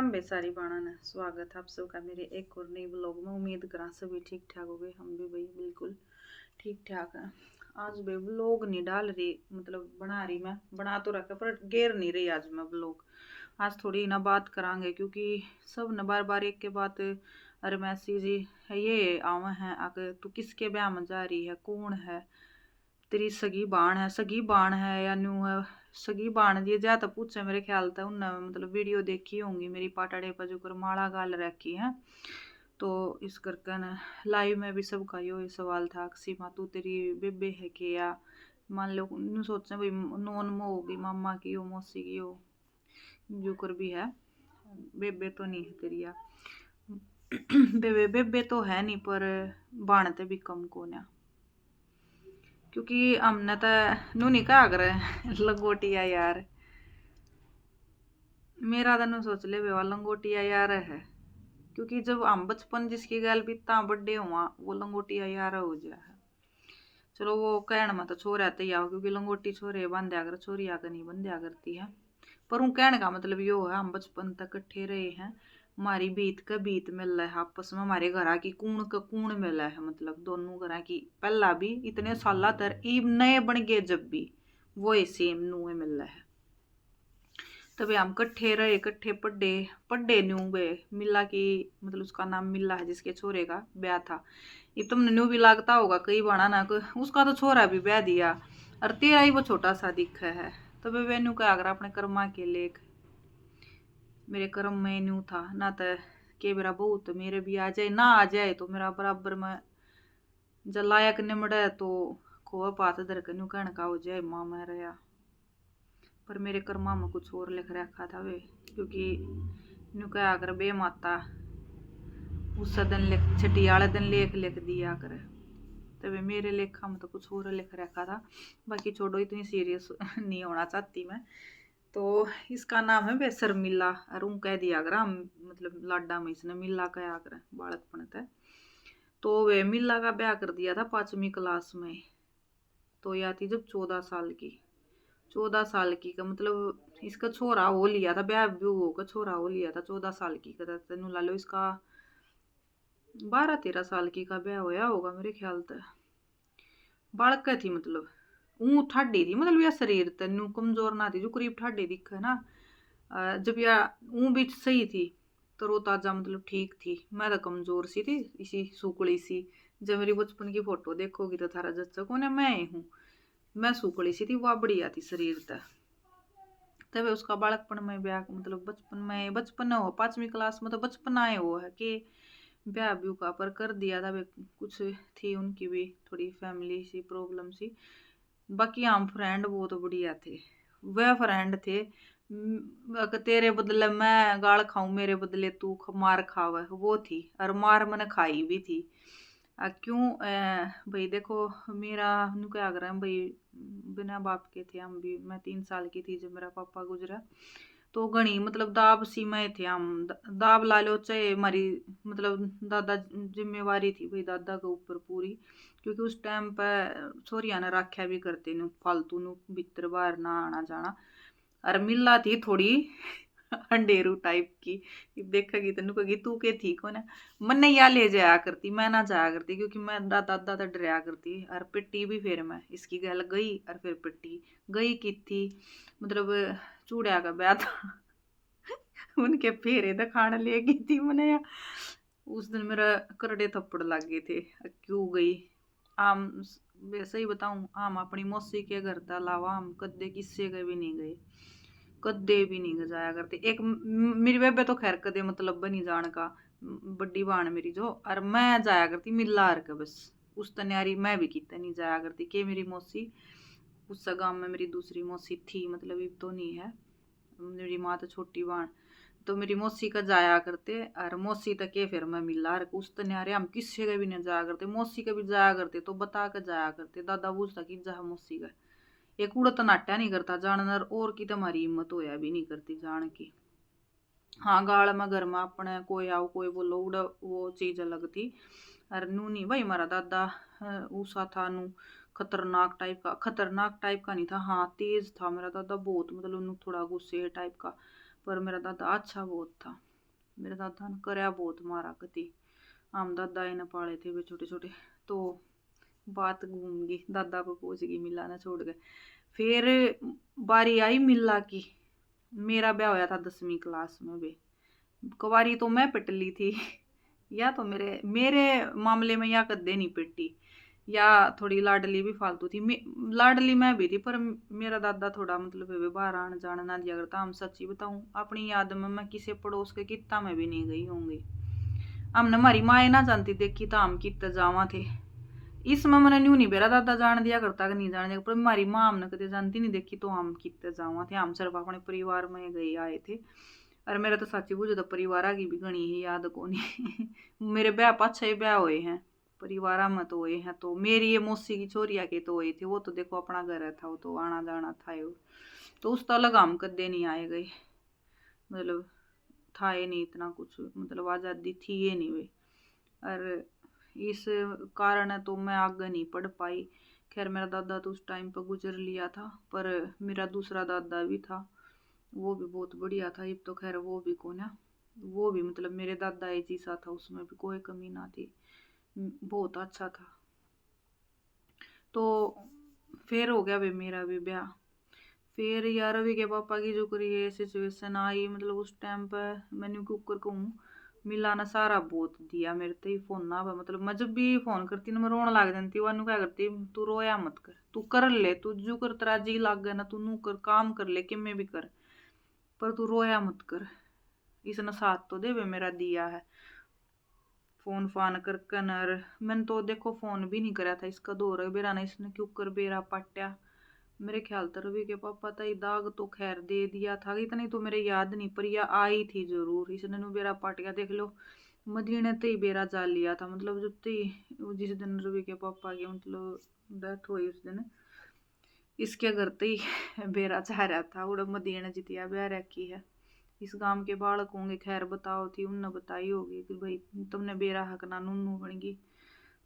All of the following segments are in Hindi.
राम बेसारी बाणा ने स्वागत है आप सबका मेरे एक और नई ब्लॉग में। उम्मीद करा सभी ठीक ठाक हो गए, हम भी भाई बिल्कुल ठीक ठाक है। आज भाई ब्लॉग नहीं डाल रही, मतलब बना रही, मैं बना तो रखा पर गेर नहीं रही आज मैं ब्लॉग। आज थोड़ी ना बात करांगे क्योंकि सब न बार बार एक के बात अरे मैसेज ये आवा है आके तू किसके ब्याह में जा रही है, कौन है तेरी सगी बाण है या न्यू है। सगी बाण जी ज्यादा पूछे मेरे ख्याल था उनने मतलब वीडियो देखी होंगी मेरी पाटाड़े पर जो कर माला गाल रखी है। तो इस करके न लाइव में भी सबका यो सवाल था सीमा तू तेरी बेबे है कि या मान लो न्यू सोचे भाई नॉन मो होगी मामा की हो मौसी की हो जो कर भी है। बेबे तो नहीं है तेरी या बेबे बेबे तो है नहीं पर बाणते भी कम को ना क्योंकि हमने तो नू नहीं कहा कर लंगोटिया यार मेरा तो सोच ले बेवा लंगोटिया यार है क्योंकि जब हम बचपन जिसकी गल बीता बर्थडे हुआ वो लंगोटिया यार हो जाए। चलो वो कहण में तो छोरे आते ही आओ क्योंकि लंगोटी छोरे बांध्या कर छोरी आकर नहीं बंध्या करती है। पर हूँ कहने का मतलब यो है हम बचपन तक इकट्ठे रहे हैं, हमारी बीत का बीत मिल रहा है आपस में, हमारे घर की कूण का कूण मिला है, मतलब दोनों घर की पहला भी इतने साल तर ईब नए बन गए जब भी वो सेम नुए मिल रहा है। तभी हम इकट्ठे रहे इकट्ठे पढ़े पढ़े न्यू वे मिला की मतलब उसका नाम मिला है जिसके छोरे का ब्याह था। ये तुमने न्यू भी लागता होगा कई बाणा ना उसका तो छोरा भी ब्याह दिया और तेरा ही वो छोटा सा दिख है। तो वे न्यू क्या अगर अपने कर्मा के लेख मेरे कर्म में न्यू था ना तो के मेरा बहू तो मेरे भी आ जाए ना आ जाए तो मेरा बराबर में जब लायक निमड़े तो खोआ पात धर के न्यू कहने का हो जाए माँ मैं रहा। पर मेरे कर्मा में कुछ और लिख रखा था वे क्योंकि न्यू क्या कर बे माता उस दिन लिख छठी वाले दिन लेख लिख दिया कर तभी मेरे लेखा में तो कुछ और लिख रखा था। बाकी छोड़ो इतनी सीरियस नहीं होना चाहती मैं। तो इसका नाम है बेसर मिला और ऊँ कह दिया कर हम मतलब लाडा में इसने मिला कहा कर बालकपन है। तो वे मिला का ब्याह कर दिया था 5वीं क्लास में। तो या थी जब 14 साल की का मतलब इसका छोरा हो लिया था ब्याह भी होगा छोरा हो लिया था 14 साल की का तेनू ला लो इसका 12-13 साल की का ब्याह होया होगा मेरे ख्याल से। बालक थी मतलब ऊँ ठाडी थी मतलब या शरीर तेनू कमजोर ना थी जो करीब ठाडी दिखे ना जब या ऊँ भी सही थी तरो ताजा मतलब ठीक थी। मैं तो कमजोर सी थी इसी सुकड़ी सी जब मेरी बचपन की फोटो देखोगी तो थारा जच्चा कौन है मैं ही हूँ। मैं सुकड़ी सी थी वो बढ़िया थी शरीर तक। तब उसका बालकपन में ब्याह मतलब बचपन हो 5वीं क्लास में तो बचपन आए वो है कि ब्याह ब्यू का पर कर दिया था। कुछ थी उनकी भी थोड़ी फैमिली सी प्रॉब्लम सी। बाकी हम फ्रेंड बहुत बढ़िया थे। वह फ्रेंड थे अगर तेरे बदले मैं गाल खाऊं मेरे बदले तू मार खावे वो थी और मार मैंने खाई भी थी। क्यों भाई देखो मेरा क्या कर भाई बिना बाप के थे हम भी। मैं 3 साल की थी जब मेरा पापा गुजरा तो घनी मतलब दाब सी में थे हम दाब ला लो चाहे हमारी मतलब दादा जिम्मेवारी थी भाई दादा के ऊपर पूरी क्योंकि उस टाइम पर छोरिया ने राख्या भी करते नु फालतू नु भीतर बाहर ना आना जाना। और मिला थी थोड़ी अंडेरू टाइप की देखेगी तेन कहेगी तू के थी कौन है मन या ले जाया करती मैं ना जाया करती क्योंकि मैं दादा तो डराया करती और पिट्टी भी फिर मैं इसकी गल गई और फिर पिट्टी गई की थी मतलब चूड़िया का ब्याह था उनके फेरे तो खाने ले गई थी मैंने उस दिन मेरा करड़े थप्पड़ लग गए थे क्यों गई। आम वैसे ही बताऊं आम अपनी मौसी के घर के अलावा हम कद्दे किस्से के भी नहीं गए कद्दे भी नहीं जाया करते। एक मेरी बेबे तो खैर कदे मतलब बनी जान का बड़ी बाण मेरी जो और मैं जाया करती मिला के बस उस तन्यारी मैं भी कितने नहीं जाया करती कि मेरी मौसी उस गांव में मेरी दूसरी मौसी थी मतलब अब तो नहीं है मेरी माँ तो छोटी बाण तो मेरी मौसी का जाया करते और मौसी तक के फिर मैं मिला उस तन्यारे हम किसी का भी नहीं जाया करते मौसी का भी जाया करते तो बता कर जाया करते दादा पूछता कि जा मौसी का एक उड़ा तो नाट्या नहीं करता जानवर और की तुम्हारी हिम्मत होया भी नहीं करती जान की। हाँ गाल में घर में अपने कोई आओ कोई बोलो उड़ा वो चीज अलग थी और नू नहीं भाई हमारा दादा ऊसा था नू खतरनाक टाइप का नहीं था। हाँ तेज था मेरा दादा बहुत मतलब उन्हें थोड़ा गुस्से टाइप का पर मेरा दादा अच्छा बहुत था। मेरे दादा ने करया बहुत मारा कति। हम दादा ने पाले थे वे छोटे छोटे। तो बात घूम गई, दादा पे पहुंच गई मिला ना छोड़ के। फिर बारी आई मिला की। मेरा ब्याह होया था 10वीं क्लास में बे। कुंवारी तो मैं पिट ली थी या तो मेरे मेरे मामले में या कद्दे नहीं पिटी, या थोड़ी लाडली भी फालतू थी। लाडली मैं भी थी, पर मेरा दादा थोड़ा मतलब बाहर आने जाने ना दिया करता। हम सच्ची बताऊं, अपनी याद में मैं किसी पड़ोस के कित्ता में भी नहीं गई होंगी। हमने हमारी माए ना जानती देखी तो हम कितने जावा थे। इसमें मैंने न्यू नहीं मेरा दादा जान दिया करता कि नहीं जान दिया, पर हमारी माँ हमने कभी जानती नहीं देखी तो हम कितने जावा थे। हम सिर्फ अपने परिवार में गए आए थे। और मेरा तो सच्ची बुझे तो परिवार की भी घनी ही याद को नहीं मेरे ब्याह 5-6 ब्याह हुए हैं परिवार में तो हुए हैं। तो मेरी ये मौसी की छोरिया के तो हुई थी, वो तो देखो अपना घर था, वो तो आना जाना था। तो उस तो अलग हम कदे नहीं आए गए, मतलब था ही नहीं इतना कुछ, मतलब आज़ादी थी ये नहीं वे। और इस कारण तो मैं आगे नहीं पढ़ पाई। खैर मेरा दादा तो उस टाइम पर गुजर लिया था, पर मेरा दूसरा दादा भी था, वो भी बहुत बढ़िया था। अब तो खैर वो भी कौन है, वो भी मतलब मेरे दादा एक जैसा था, उसमें भी कोई कमी ना थी, बहुत अच्छा था। तो फिर हो गया भाई मेरा भी ब्याह। फिर यार अभी के पापा की जो करी ये सिचुएशन आई, मतलब उस टाइम पर मैंने क्यों कर कहूँ, मिला ना सारा बहुत दिया मेरे तो ही फोन ना। मतलब मैं जब भी फोन करती ना मैं रोने लग जाती। वह क्या करती, तू रोया मत कर, तू कर ले, तू जो कर तेरा जी लग गया ना, तू नू कर काम कर ले, किमें भी कर, पर तू रोया मत कर। इसने साथ तो दे मेरा दिया है फोन फान कर कनर। मैंने तो देखो फोन भी नहीं करा था इसका दौर बेरा ना, इसने क्यों कर बेरा पाट्या। मेरे ख्याल तर रवि के पापा तई दाग तो खैर दे दिया था, इतनी तो मेरे याद नहीं, पर यह आई थी जरूर। इसने नु बेरा पाट गया देख लो। मदीने तई बेरा जा लिया था, मतलब जब तई जिस दिन रवि के पापा की मतलब डेथ हुई उस दिन इसके घर तई बेरा जा रहा था। उड़ मदीने जितिया ब्याह रखी है। इस गांव के बालक होंगे खैर बताओ थी, उनने बताई होगी कि भाई तुमने बेरा हक ना नूनू बनेगी।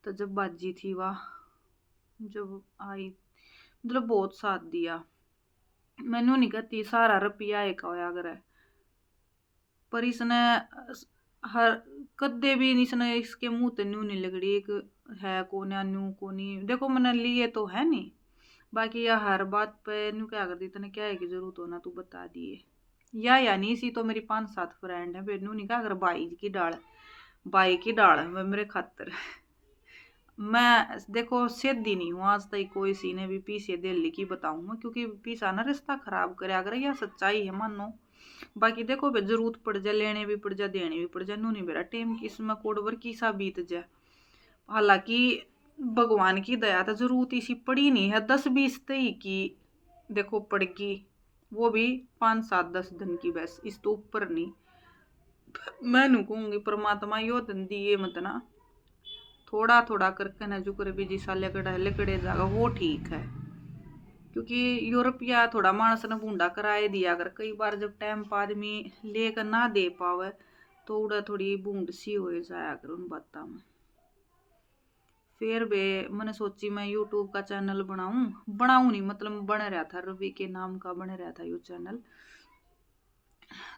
तो जब बाजी थी वाह, जब आई मतलब बहुत साथ दिया। मैनू नहीं कहती सारा रुपया एक होया करे, पर इसने हर कदे भी इसने इसके मुंह ते न्यू नहीं लगड़ी एक है को न्यू को नहीं। देखो मैंने लिए तो है नहीं, बाकी यह हर बात पे न्यू क्या कर दी, तने क्या है की जरूरत हो ना तू बता दिए। या नहीं सी तो मेरी 5-7 फ्रेंड है, फिर नू नहीं क्या अगर बाई की डाल मेरे खातर मैं देखो सीधी नहीं हूँ आज तक कोई सी ने भी पीछे दिल्ली की बताऊंगा, क्योंकि पीछा ना रिश्ता खराब करे अगर यह सच्चाई है मानो। बाकी देखो बे जरूरत पड़ जाए, लेने भी पड़ जाए, देने भी पड़ जाए, नू नहीं मेरा टेम की इसमें कोडवर की सा बीत जाए। हालांकि भगवान की दया तो जरूरत इसी पड़ी नहीं है 10-20 तई की, देखो पड़गी वो भी 5-7-10 दिन की, बस इस तो ऊपर नहीं। मैं नू कहूंगी परमात्मा यो दिन दिए मत ना, थोड़ा थोड़ा करके ना जो करे भी जिसा लेकड़े जाएगा वो ठीक है। क्योंकि यूरोप या थोड़ा मानस ने बूंदा कराए दिया अगर कई बार जब टाइम पर आदमी लेकर ना दे पावे तो उड़ा थोड़ी बूंद सी हो जाया अगर उन बातों में। फिर बे मैंने सोची मैं यूट्यूब का चैनल बनाऊं नहीं, मतलब बन रहा था रवि के नाम का बन रहा था ये चैनल।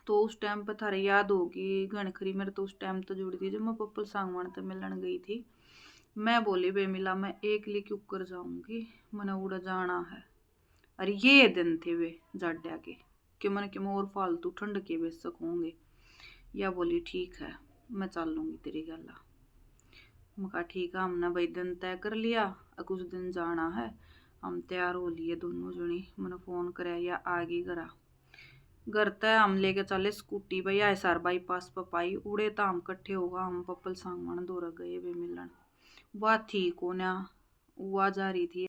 तो उस टाइम पर थारे याद होगी घनखरी मेरे तो उस टाइम तो जुड़ी थी जब मैं पप्पल सांगवान तो मिलन गई थी। मैं बोली बेमिला मैं एक ली क्यों कर जाऊंगी, मैंने उड़ा जाना है। और ये दिन थे वे जाड्या के कि मैंने कि मैं और फालतू ठंड के बेच सकूंगे। या बोली ठीक है मैं चल लूंगी तेरी गला। मैं कहा ठीक है, हमने भाई दिन तय कर लिया कुछ दिन जाना है। हम तैयार हो लिए दोनों जने, मैंने फोन कराया या आगे करा घर तय हम लेके चले स्कूटी पे या SR बाईपास पर पाई उड़े तो हम कट्ठे होगा हम पप्पल सांगवान दौरा गए वे मिलन। वह थी कोना वह जा रही थी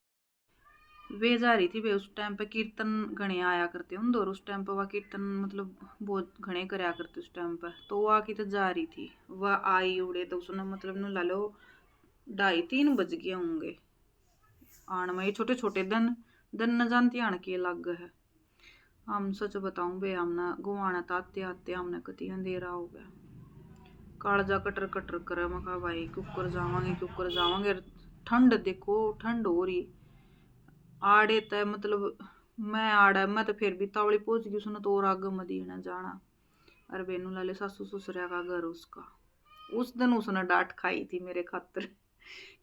वे जा रही थी वे उस टाइम पे कीर्तन घने आया करते उन दौर उस टाइम पे वह कीर्तन मतलब बहुत घने कराया करते उस टाइम पे। तो वह की तो जा रही थी वह आई उड़े तो उसने मतलब नु ला लो 2:30-3 बज गए होंगे आन में। छोटे छोटे दिन दिन न जानती आन के लग है। हम सच बताऊं बे हमने गुवाना था आते आते हमने कति अंधेरा हो गया, कालजा कटर कटर करे। मैं कहा भाई क्यों कर जावांगे ठंड देखो ठंड हो रही आड़े तय मतलब मैं आड़ा मैं तो फिर भी तावड़ी पहुंच गई उसने तो और आगे मदीना जाना। और बेनू लाले सासू ससुरिया का घर उसका। उस दिन उसने डांट खाई थी मेरे खातर,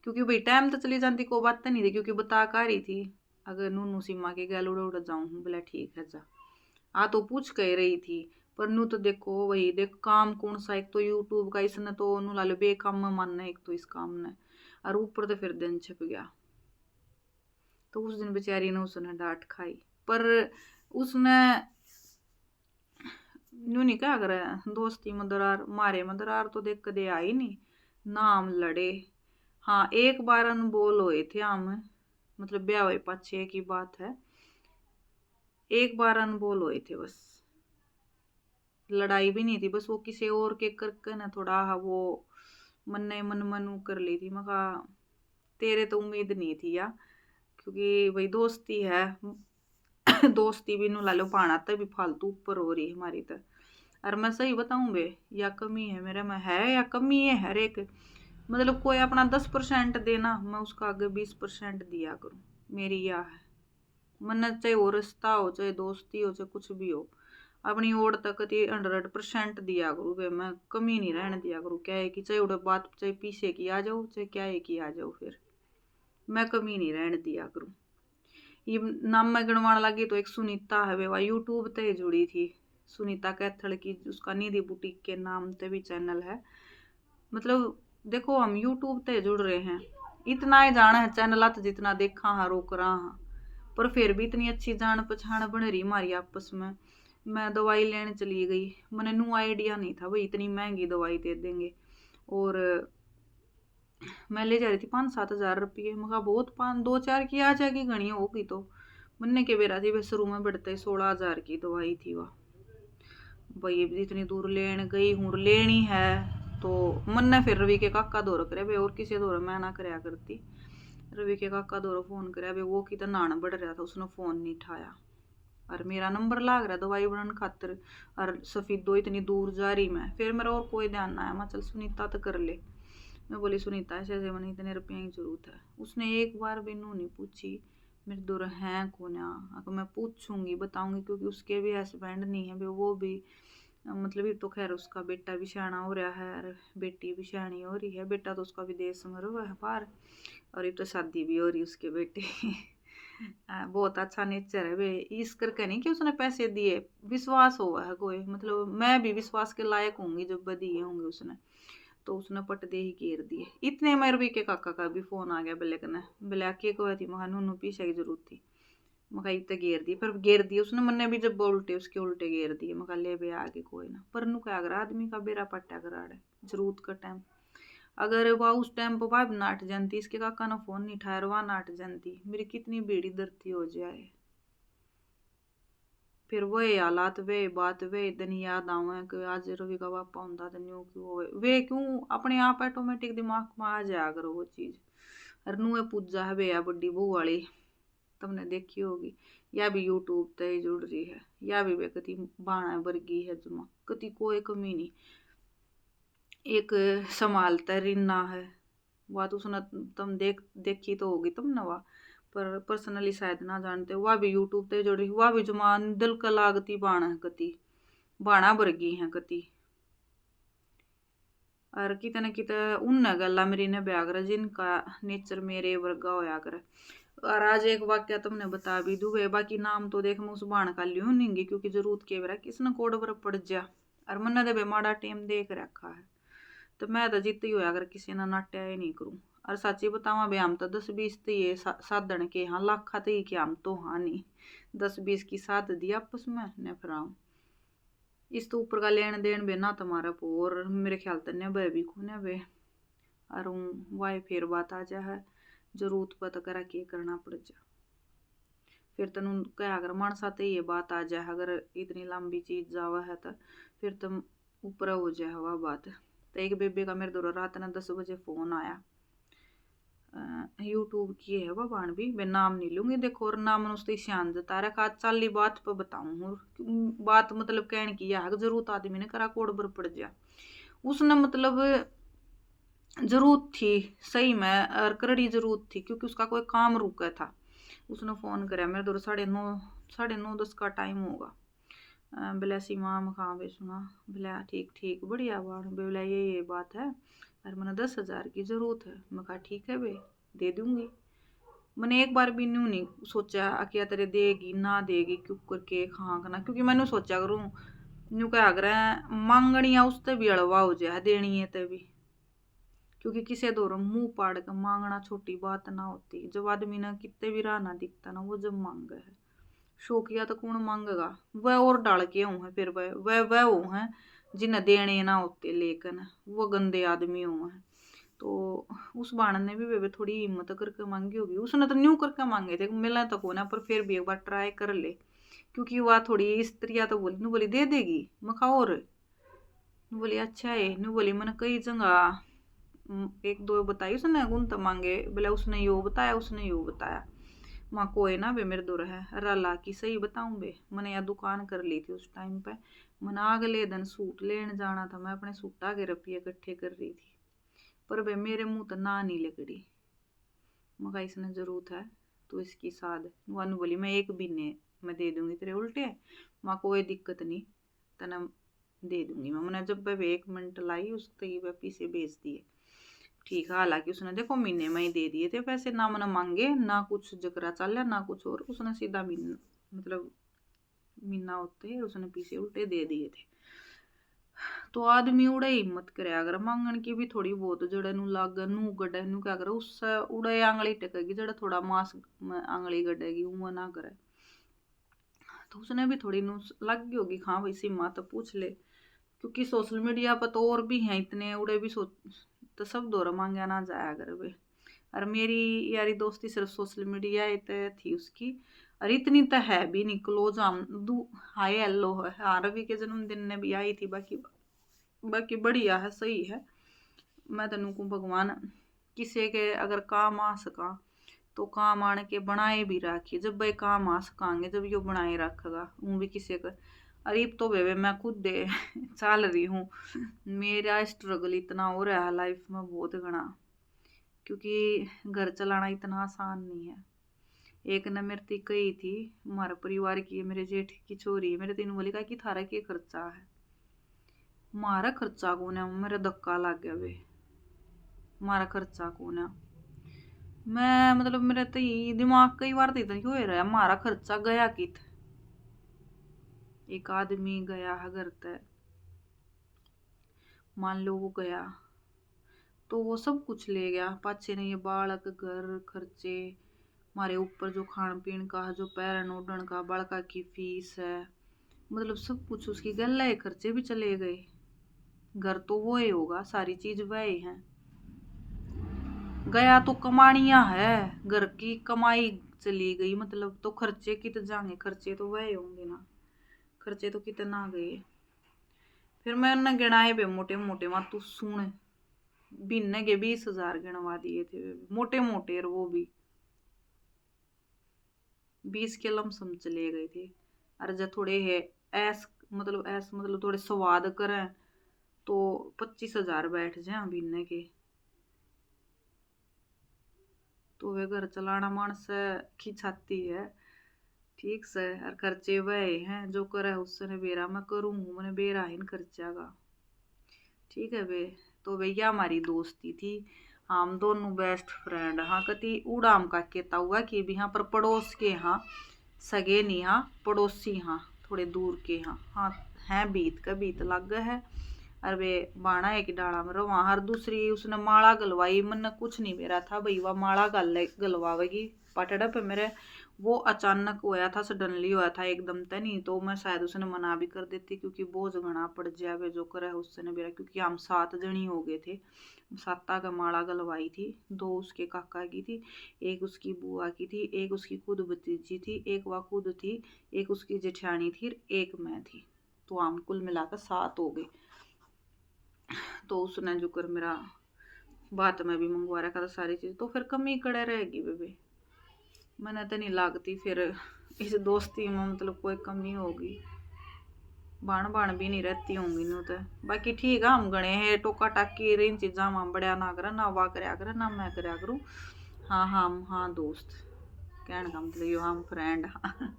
क्योंकि भाई टाइम तो चली जाती, को बात नहीं थी, क्योंकि बता कर रही थी अगर नूनू सीमा के गैल उड़ जाऊँ, बोला ठीक है जा। तो पूछ कह रही थी, पर नू तो देखो वही देख काम कौन सा, एक तो यूट्यूब का इसने तो नू लालो बेकाम में मानना, एक तो इस काम ने, और ऊपर तो फिर दिन छिप गया। तो उस दिन बेचारी ने उसने डांट खाई, पर उसने यूं नहीं क्या करे, दोस्ती मदरार मारे मदरार तो देख कदे आई नहीं, नाम लड़े। हाँ एक बार अनबोल हुए थे हम, मतलब ब्याह हुए पाछे की बात है, एक बार अनबोल हुए थे बस, लड़ाई भी नहीं थी, बस वो किसी और के करके ना थोड़ा वो मन मन मनू कर ली थी। मैं कहा तेरे तो उम्मीद नहीं थी या, क्योंकि भाई दोस्ती है दोस्ती भी नु ला लो पाना तभी फालतू ऊपर हो रही है हमारी तो। और मैं सही बताऊं बे, या कमी है मेरे में है या कमी है हर एक, मतलब कोई अपना 10% देना, मैं उसका आगे 20% दिया करूं, मेरी या है मन, चाहे वो रिश्ता हो चाहे दोस्ती हो चाहे कुछ भी हो, अपनी ओर तक 100% दिया करूँ बे, मैं कमी नहीं रहने दिया करूँ। क्या है कि चाहे उड़े बात चाहे पीछे की आ जाओ चाहे क्या है कि आ जाओ, फिर मैं कमी नहीं रहने दिया करूँ। ये नाम में गणवाण लगी तो एक सुनीता है वे, वह यूट्यूब ते जुड़ी थी, सुनीता कैथल की, उसका निधि बुटीक के नाम से भी चैनल है। मतलब देखो हम यूट्यूब ते जुड़ रहे हैं, इतना ही जाना है चैनल तो जितना देखा हाँ रोक रहा हाँ, पर फिर भी इतनी अच्छी जान पहचान बन रही हमारी आपस में। मैं दवाई लेने चली गई, मैंने नू आइडिया नहीं था भाई इतनी महंगी दवाई दे देंगे, और मैं ले जा रही थी 5-7 हज़ार रुपये, मगर बहुत 5-2-4 की आ जाएगी घनी होगी, तो मन्ने के बेरा थी बस शुरू में बढ़ते 16 हज़ार की दवाई थी वह भाई। इतनी दूर लेने गई हूँ, लेनी है तो मन ने फिर रवि के काका दौर करे भाई, और किसी दौर मैं ना कराया करती, रवि के काका दौर फोन कराया भाई, वो की तो नान बढ़ रहा था, उसने फोन नहीं उठाया, और मेरा नंबर लाग रहा दवाई बनाने खातर, और सफीदो इतनी दूर जा रही मैं, फिर मेरा और कोई ध्यान ना आया, मैं चल सुनीता तो कर ले। मैं बोली सुनीता ऐसे ऐसे मैंने इतने रुपये की जरूरत है, उसने एक बार भी नू नहीं पूछी मेरे दूर हैं कौन, अगर मैं पूछूंगी बताऊंगी, क्योंकि उसके भी हस्बैंड नहीं है, वो भी मतलब ये तो खैर उसका बेटा भी सियाना हो रहा है और बेटी भी सियानी हो रही है, बेटा तो उसका विदेश में रहा है बाहर, और ये तो शादी भी हो रही उसके बेटे बहुत अच्छा नेचर है वे, इस करके नहीं कि उसने पैसे दिए, विश्वास हुआ है कोई, मतलब मैं भी विश्वास के लायक होंगी जब दिए होंगे उसने, तो उसने पट दे ही घेर दिए। इतने में रवि के काका का भी फोन आ गया ब्लैक ने, ब्लैक के को थी महा नूनू पीछे की जरूरत थी, मका इतने घेर दिए, पर घेर दिए उसने, मन्ने भी जब उल्टे उसके उल्टे घेर दिए, मका ले बे आगे कोई ना, पर नु क्या अगर आदमी का बेरा पट्टा कराड़े जरूरत का टाइम, अगर वह उस टाइम पर वह नाट जानती, इसके काका ने फोन नहीं उठाया, वह नाट जानती, मेरी कितनी बेड़ी दर्ती हो जाए। फिर वही हालात वे बात वे दिन याद आवे कि आज रवि का पापा होता तो न्यू क्यों वे क्यों अपने आप ऑटोमेटिक दिमाग में आ जाया करो वो चीज। और नुए पूजा है वे या बड्डी बहू वाली, तुमने देखी होगी, या भी यूट्यूब ते जुड़ रही है, या भी वे कति बाणा वर्गी है जुमा, कति कोई कमी नहीं, एक संभालता रिन्ना है, वह तो सुना तुम देखी तो होगी तुमने वह, पर पर्सनली शायद ना जानते, वह भी यूट्यूब ते जुड़ी, वह भी जुमान दिल का लागती बाणा है कति, बाणा वर्गी है कति, और किते न किते उन गल्ला मेरी ने ब्याह जिनका नेचर मेरे वर्गा होया करे। और आज एक वाक्य तुमने बता भी दूंगे, बाकी नाम तो देख मैं उस बाण का लियो नहीं, क्योंकि जरूरत के बेरा किसने कोड पर पड़ जा, और मन दे माड़ा टेम देख रखा है, तो मैं तो जीती होया अगर किसी ने नाट्या ही नहीं करूँ। और सच्ची बतावा बे हम तो 10-20 तो ये साधन के हाँ लाखा तो कि हम तो हाँ नहीं 10-20 की साथ दी आपस में न फिर हम इस तो ऊपर का लेन देन बे ना तुम्हारा और मेरे ख्याल तक ने बे भी खूने बे, और वाई फिर बात आ जा है जरूरत पता करा के करना पड़ जा, फिर तनु क्या अगर मानसा तो ये बात आ जाए, अगर इतनी लंबी चीज जावा है तो फिर तुम ऊपर हो जाए वह बात। तो एक बेबे का मेरे दो रात ने 10 बजे फोन आया, यूट्यूब की है वह बाण भी, मैं नाम नहीं लूंगी देखो, और नाम उससे शान जता रखा, चाली बात पर बताऊँ बात, मतलब कहने की यह जरूरत आदमी ने करा कोड पर पड़ जा, उसने मतलब जरूरत थी सही में, और करड़ी जरूरत थी, क्योंकि उसका कोई काम रुका था, उसने फोन कराया मेरे दो 9:30 10 का टाइम होगा, बोला सीमा मखा बे सुना। बोला ठीक ठीक बढ़िया बाण। बोला ये बात है, और मैंने 10,000 की ज़रूरत है। मैं कहा ठीक है बे, दे दूँगी। मैंने एक बार भी न्यू नहीं सोचा क्या तेरे देगी ना देगी क्यों करके हाँ करना, क्योंकि मैंने सोचा करूँ न्यू क्या अगर मांगनिया उससे भी अड़वा हो जाए देनी है तभी, क्योंकि किसी दौर मुंह पाड़ के मांगना छोटी बात ना होती। जब आदमी ने कितने भी राह ना दिखता ना, वो जब मांगे है शौकिया तो कौन मांगेगा। वह और डाल के हूँ है, फिर वह हो है जिन्हें देने ना होते, लेकिन वो गंदे आदमी हुए हैं। तो उस बाण ने भी वे थोड़ी हिम्मत करके मांगी होगी। उसने तो न्यू करके मांगे थे, मिला तो कोना, पर फिर भी एक बार ट्राई कर ले, क्योंकि वह थोड़ी स्त्रिया तो बोली, बोली दे देगी। मैं कहा और बोली अच्छा है। न्यू बोली मैंने कई जगह एक दो बताई उसने गुण तो मांगे। बोला उसने यो बताया, उसने यो बताया। माँ कोई ना बे मेरे दूर है रला की सही बताऊं बे, मैंने यहाँ दुकान कर ली थी उस टाइम पे। मैंने अगले दिन सूट लेने जाना था, मैं अपने सूट आगे रुपये इकट्ठे कर रही थी, पर बे मेरे मुंह तो ना नहीं लगड़ी। मगा इसने जरूरत है तो इसकी साध वानू बोली मैं एक महीने में दे दूंगी तेरे उल्टे। माँ कोई दिक्कत नहीं, तना दे दूंगी मैं। मैंने जब वह 1 मिनट लाई उसके वह पीछे भेज दिए। ठीक है, हालांकि उसने देखो महीने में ही दे दिए थे पैसे, ना मैंने मांगे ना कुछ जकरा चल ना कुछ और, उसने सीधा महीना मतलब महीना होते उसने पीछे उल्टे दे दिए थे। तो आदमी उड़े हिम्मत करे अगर मांगन की भी थोड़ी बहुत जड़े नु लाग नू गडे नु क्या करे, उससे उड़े आंगली टेकेगी, जड़े थोड़ा मांस आंगली गडेगी वो ना करे। तो उसने भी थोड़ी नू लग गई होगी हाँ भाई सीमा तो पूछ ले, क्योंकि सोशल मीडिया पर तो और भी हैं इतने उड़े भी तो सब दौरा मांगे ना जाया अगर वे। और मेरी यारी दोस्ती सिर्फ सोशल मीडिया थी उसकी, और इतनी तो है भी नहीं क्लोज। हम हाय हेलो है। हाँ रवि के जन्मदिन ने भी आई थी, बाकी बाकी बढ़िया है सही है। मैं तेन को भगवान किसी के अगर काम आ सका तो काम आने के बनाए भी रखिए, जब भाई काम आ सकांगे जब यो बनाए रखेगा वो भी किसी का। अरीब तो बेबे मैं खुद दे चल रही हूँ, मेरा स्ट्रगल इतना हो रहा है लाइफ में बहुत घना, क्योंकि घर चलाना इतना आसान नहीं है। एक न मेरी ती कही थी हमारे परिवार की, मेरे जेठ की छोरी मेरे तीन बोली का कि थारा क्या खर्चा है। मारा खर्चा कौन है, मेरा धक्का लग गया वे, मारा खर्चा कौन है। मैं मतलब मेरे तो दिमाग कई बार तो इतना हो रहा है मारा खर्चा गया कित। एक आदमी गया है घर तक, मान लो वो गया तो वो सब कुछ ले गया पाछे ने, ये बालक घर खर्चे हमारे ऊपर, जो खान पीन का जो पैरन ओढ़न का बालका की फीस है, मतलब सब कुछ उसकी गल्ला खर्चे भी चले गए। घर तो वो ही होगा, सारी चीज वह ही है। गया तो कमानिया है, घर की कमाई चली गई, मतलब तो खर्चे कितने जाएंगे, खर्चे तो वह होंगे ना, खर्चे तो कितना गए। फिर मैंने गिनाए पे मोटे मोटे वहां तू सुन, बिन्ने के 20,000 गिनवा दिए थे मोटे मोटे, और वो भी 20 के लमसम चले गए थे। और जब थोड़े है ऐस मतलब थोड़े स्वाद करें तो 25,000 बैठ जाए बिन्ने के। तो वे घर चलाना मानस की छाती है ठीक से, और खर्चे वह हैं जो करे उससे ने बेरा मैं करूँ, मैंने बेरा इन खर्चा का। ठीक है बे, तो भैया हमारी दोस्ती थी, हम दोनों बेस्ट फ्रेंड। हाँ कति उड़ाम का कहता हुआ कि भी हाँ पर पड़ोस के हाँ, सगे नहीं हाँ पड़ोसी हाँ, थोड़े दूर के हाँ हाँ हैं, बीत का बीत लग गए है। और वे बाणा एक डाला में रहा हर दूसरी उसने माला गलवाई, मन कुछ नहीं मेरा था भाई वह माला गलवावेगी पटड़ा पे मेरे। वो अचानक होया था, सडनली होया था एकदम ते, नहीं तो मैं शायद उसने मना भी कर देती, क्योंकि बोझ घना पड़ जाए जो करे उससे मेरा, क्योंकि हम 7 जनी हो गए थे। 7 का माला गलवाई थी, 2 उसके काका की थी, एक उसकी बुआ की थी, एक उसकी खुद भतीजी थी, एक वह खुद थी, एक उसकी जेठानी थी, एक मैं थी। तो हम कुल मिलाकर 7 हो गए। तो उसने जो कर मेरा बात में भी मंगवा रखा था सारी चीज, तो फिर कमी कड़े रहेगी बेबे, मैंने तो नहीं लागती फिर इस दोस्ती में मतलब कोई कमी होगी, बाण बाण भी नहीं रहती होंगी नु तो। बाकी ठीक है हम गणे हैं टोका टाकी इन चीजा में बढ़िया ना करे, ना वाह करया करे ना मैं करया करूँ। हाँ हाँ हाँ दोस्त। कहने का मतलब यो हम फ्रेंड हाँ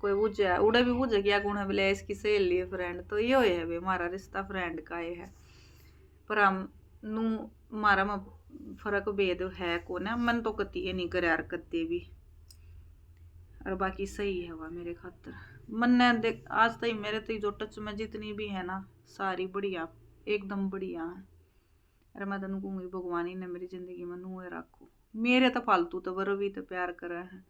कोई बुझे उड़े भी बुझे क्या गुण है बोले इसकी सहेली है फ्रेंड, तो यो है भाई हमारा रिश्ता फ्रेंड का ये है। पर हम नू मारा में फर्क भेद है को ना, मन तो कती है नहीं करे यार कत्ते भी, और बाकी सही है वह मेरे खातर। मन ने देख आज तक मेरे तो जो टच में जितनी भी है ना सारी बढ़िया एकदम बढ़िया है। अरे मैं तेन कहूँगी भगवान ही ने मेरी जिंदगी में नूहे रखो, मेरे तो फालतू तो वर भी तो प्यार करे है।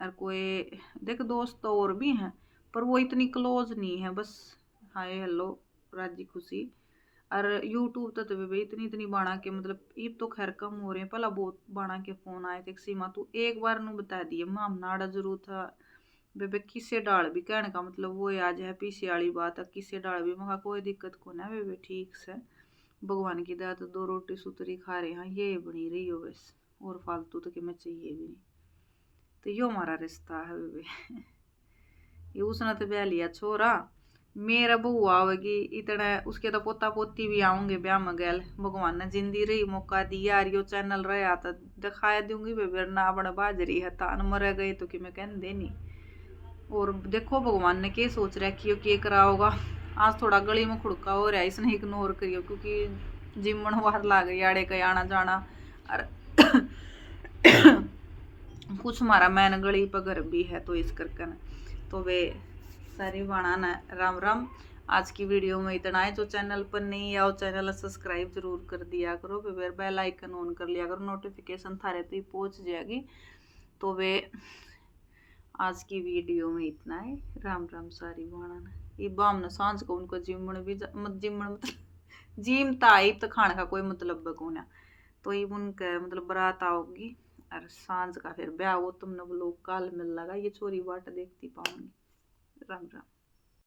और कोई देख दोस्त तो और भी हैं पर वो इतनी क्लोज नहीं है, बस हाय हेलो राजी खुशी। और यूट्यूब तो भाई इतनी इतनी बाणा के मतलब ईब तो खैर कम हो रहे हैं, पहला बहुत बाणा के फोन आए थे सीमा तू एक बार नू बता दिए माम नाड़ा जरूर था बेबे किसे डाल भी कहने का मतलब वो आज है पीछे वाली बात है किसे डाल भी मगा कोई दिक्कत को ना बेबे ठीक से भगवान की दया तो 2 रोटी सुतरी खा रहे हैं ये बनी रही हो बस, और फालतू तो कि मैं चाहिए भी नहीं। तो यो हमारा रिश्ता है बेबे ये उसने तो ब्याह लिया छोरा, मेरा बहू आवेगी इतना उसके तो पोता पोती भी आऊंगे ब्याह में गैल, भगवान ने जिंदी रही मौका दिया यार यो चैनल रहा तो दिखाया दूंगी बेबे ना बड़ा बाजरी है तान मर गए तो कि मैं कहने देनी। और देखो भगवान ने क्या सोच रखी हो क्या करा होगा। आज थोड़ा गली में खुड़का हो रहा है इसने इग्नोर करियो क्योंकि जिमन बाहर ला गई आड़े का आना जाना और कुछ हमारा मैन गली पर घर भी है तो इस करके न तो वे सारी बाणा न राम राम। आज की वीडियो में इतना है, जो चैनल पर नहीं है वो चैनल सब्सक्राइब जरूर कर दिया करो, फिर बेल आइकन ऑन कर लिया करो नोटिफिकेशन थारे तो ही पहुंच जाएगी। तो वे आज की वीडियो में इतना है, राम राम सारी बाणा न ये बाम न सांझ को उनको जिमण भी जिमण मतलब जिम ताई तो खाने का कोई मतलब को ना, तो ये उनके मतलब बारात आओगी और सांझ का फिर ब्याह वो तुमने लोग काल मिल लगा ये छोरी बाट देखती पाऊंगी। राम राम।